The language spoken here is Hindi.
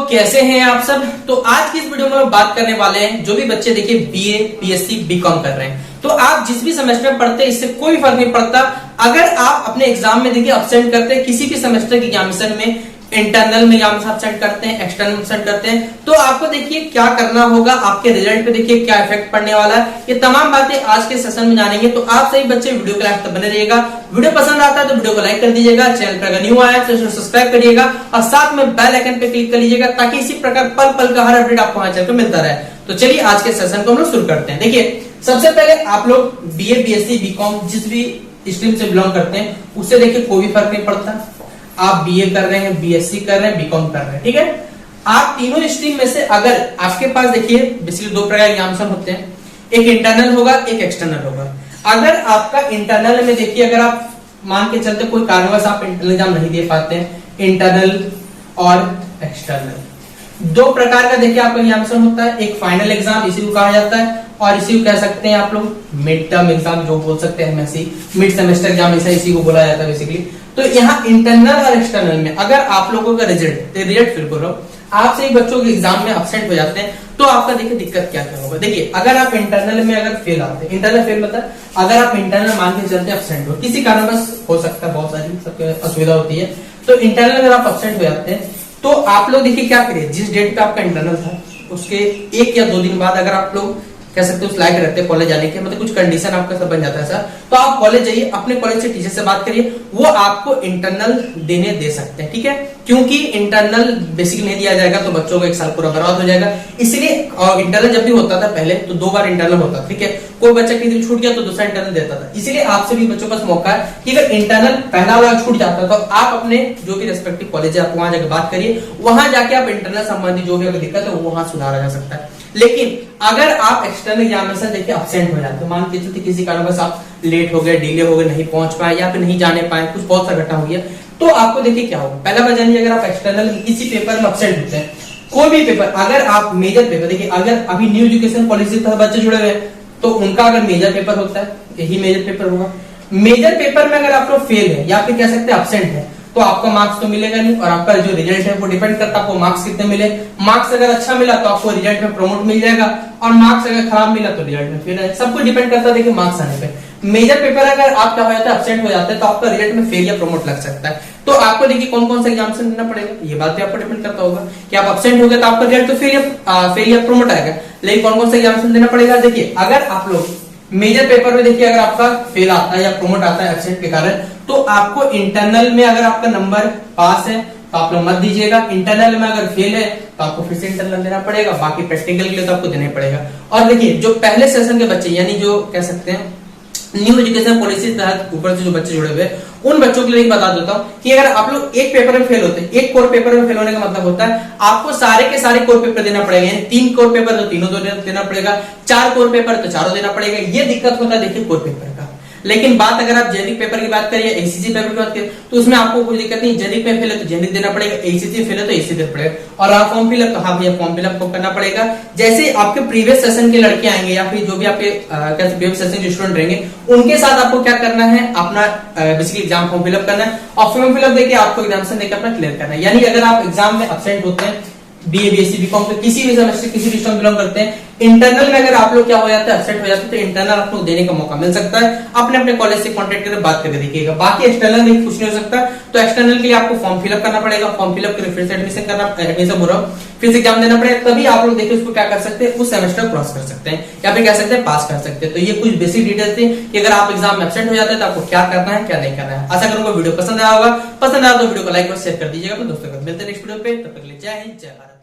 कैसे हैं आप सब। तो आज की इस वीडियो में हम बात करने वाले हैं जो भी बच्चे देखिए बीए, बीएससी, बीकॉम कर रहे हैं। तो आप जिस भी सेमेस्टर में पढ़ते हैं इससे कोई फर्क नहीं पड़ता। अगर आप अपने एग्जाम में देखिए एब्सेंट करते हैं, किसी भी सेमेस्टर की एग्जामिनेशन में, इंटरनल में एग्जाम एब्सेंट करते हैं, एक्सटर्नल में एब्सेंट करते हैं, तो आपको देखिए क्या करना होगा, आपके रिजल्ट पे देखिए क्या इफेक्ट पड़ने वाला है, ये तमाम बातें आज के सेशन में जानेंगे। तो आप सही बच्चे वीडियो के लास्ट तक बने रहिएगा। वीडियो पसंद आता है तो वीडियो को लाइक कर दीजिएगा, चैनल पर अगर न्यू आया तो सब्सक्राइब करिएगा और साथ में बेल आइकन पे क्लिक कर लीजिएगा ताकि इसी प्रकार पल पल का हर अपडेट आपको हमारे चैनल पर मिलता रहे। तो चलिए आज के सेशन को हम लोग शुरू करते हैं। देखिए सबसे पहले आप लोग बीए, बीएससी, बीकॉम जिस भी स्ट्रीम से बिलोंग करते हैं उससे देखिए कोई भी फर्क नहीं पड़ता। आप बीए कर रहे हैं, बीएससी कर रहे हैं, बीकॉम कर रहे हैं, ठीक है। आप तीनों स्ट्रीम में से अगर आपके पास देखिए बेसिकली दो प्रकार के एग्जामिनेशन होते हैं, एक इंटरनल होगा, एक एक्सटर्नल होगा। अगर आपका इंटरनल में देखिए अगर आप मान के चलते कोई कारणवश आप इंटरनल एग्जाम नहीं दे पाते हैं, इंटरनल और एक्सटर्नल दो प्रकार का देखिए आपका एग्जामिनेशन होता है। एक फाइनल एग्जाम इसी को कहा जाता है और इसी को कह सकते हैं आप लोग मिड टर्म एग्जाम जो बोल सकते हैं, मिड सेमेस्टर एग्जाम इसी को बोला जाता है बेसिकली। तो यहाँ इंटरनल और एक्सटर्नल में अगर आप लोगों का रिजल्ट फिर बोलो आप सही बच्चों के एग्जाम में एब्सेंट हो जाते हैं तो आपका देखिए दिक्कत क्या क्या होगा। देखिए अगर आप इंटरनल में अगर फेल आते हैं, इंटरनल फेल मतलब अगर आप इंटरनल मान के चलते एब्सेंट हो, किसी कारणवश हो सकता है, बहुत सारी सबके असुविधा होती है, तो इंटरनल अगर आप एब्सेंट हो जाते हैं तो आप लोग देखिए क्या करिए, जिस डेट पे आपका इंटरनल था उसके 1 या 2 दिन बाद अगर आप लोग कह सकते हो लायक रहते हैं कॉलेज जाने के, मतलब कुछ कंडीशन आपका सब बन जाता है सर, तो आप कॉलेज जाइए, अपने कॉलेज से टीचर से बात करिए, वो आपको इंटरनल देने दे सकते हैं, ठीक है। क्योंकि इंटरनल बेसिकली नहीं दिया जाएगा तो बच्चों का 1 साल पूरा बर्बाद हो जाएगा। इसलिए इंटरनल जब भी होता था पहले तो 2 बार इंटरनल होता था, ठीक है। कोई बच्चा किसी दिन छूट गया तो दूसरा इंटरनल देता था। इसीलिए आपसे भी बच्चों के पास मौका है कि अगर इंटरनल पहला वाला छूट जाता तो आप अपने जो भी रेस्पेक्टिव कॉलेज है आप वहां जाकर बात करिए, वहां जाके आप इंटरनल संबंधी जो भी अगर दिक्कत है वो वहां सुधारा जा सकता है। लेकिन अगर आप एक्सटर्नल एग्जामिनेशन देखिए एब्सेंट हो जाते, मान के चलते किसी कारणवश आप लेट हो गए, डिले हो गए, नहीं पहुंच पाए या फिर नहीं जाने पाए, कुछ बहुत सा घटना हो गया, तो आपको देखिए क्या होगा। पहला बात जानिए, अगर आप एक्सटर्नल किसी पेपर में एब्सेंट होते हैं, कोई भी पेपर, अगर आप मेजर पेपर देखिए, अगर अभी न्यू एजुकेशन पॉलिसी के बच्चे जुड़े हुए तो उनका अगर मेजर पेपर होता है, यही मेजर पेपर होगा। मेजर पेपर में अगर आप लोग फेल है या फिर कह सकते हैं एब्सेंट है तो आपका मार्क्स तो मिलेगा नहीं और आपका जो रिजल्ट है वो डिपेंड करता है आपको मार्क्स कितने मिले। मार्क्स अगर अच्छा मिला तो आपको रिजल्ट में प्रमोट मिल जाएगा और मार्क्स अगर खराब मिला तो रिजल्ट में फेल है। सब कुछ डिपेंड करता है देखिए मार्क्स आने पे। मेजर पेपर अगर आप क्या हो जाता है एब्सेंट हो जाता है तो आपका रिजल्ट में फेल या प्रमोट लग सकता है। तो आपको देखिए कौन कौन सा एग्जामिनेशन देना पड़ेगा, ये बात भी आपको डिपेंड करता होगा कि आप एब्सेंट हो गए तो आपका रिजल्ट तो फेल या प्रमोट आएगा, लेकिन कौन कौन सा एग्जामिनेशन देना पड़ेगा। देखिए अगर आप लोग मेजर पेपर में देखिए अगर आपका फेल आता है या प्रमोट आता है एब्सेंट के कारण, तो आपको इंटरनल में अगर आपका नंबर पास है तो आप लोग मत दीजिएगा। इंटरनल में अगर फेल है तो आपको फिर से इंटरनल देना पड़ेगा, बाकी प्रैक्टिकल के लिए तो आपको देना पड़ेगा। और देखिए जो पहले सेशन के बच्चे यानी जो कह सकते हैं न्यू एजुकेशन पॉलिसी तहत ऊपर से जो बच्चे जुड़े हुए उन बच्चों के लिए बता देता हूं कि अगर आप लोग एक पेपर में फेल होते हैं, एक कोर पेपर में फेल होने का मतलब होता है आपको सारे के सारे कोर पेपर देना पड़ेगा। यानी 3 कोर पेपर तो तीनों देना पड़ेगा, 4 कोर पेपर तो चारों देना पड़ेगा। ये दिक्कत होता है देखिए कोर पेपर का। लेकिन बात अगर आप जेनिक पेपर की बात करिए, एसीसी पेपर की बात करिए तो उसमें आपको कोई दिक्कत नहीं। जेनिक में फेल है तो जेनिक देना पड़ेगा, एसीसी फेल है तो एसीसी देना पड़ेगा। और आप फॉर्म फिलअप तो हाँ भैया फॉर्म फिलअप को करना पड़ेगा। जैसे आपके प्रीवियस सेशन के लड़के आएंगे या फिर जो भी आपके प्रीवियस सेशन के स्टूडेंट रहेंगे उनके साथ आपको क्या करना है, अपना बेसिकली एग्जाम फॉर्म फिलअप करना है और फॉर्म फिलअप देके आपको एग्जामिनेशन देकर अपना क्लियर करना है। यानी अगर आप एग्जाम में एब्सेंट होते हैं बीए, बीएससी, बीकॉम के किसी भी सेमेस्टर किसी भी स्ट्रीम बिलोंग करते हैं, इंटरनल में अगर आप लोग क्या हो जाता है एब्सेंट हो जाते हैं तो इंटरनल आप लोग देने का मौका मिल सकता है। अपने अपने कॉलेज से कांटेक्ट करके बात करके देखिएगा। बाकी एक्सटर्नल में कुछ नहीं हो सकता, तो एक्सटर्नल के लिए आपको फॉर्म फिलअप करना पड़ेगा। फॉर्म फिलअप करके फिर से एडमिशन हो रहा हो, फिर से एग्जाम देना पड़ेगा, तभी आप लोग देखिए उसको क्या कर सकते हैं, उस सेमेस्टर क्रॉस कर सकते हैं या फिर कह सकते हैं पास कर सकते हैं। तो ये कुछ बेसिक डिटेल्स थी कि अगर आप एग्जाम में एब्सेंट हो जाते हैं तो आपको क्या करना है क्या नहीं करना है। आशा करूंगा वीडियो पसंद आया होगा, पसंद आया तो वीडियो को लाइक और शेयर कर दीजिएगा अपने दोस्तों को। मिलते हैं नेक्स्ट वीडियो पे, तब तक के लिए जय हिंद, जय भारत।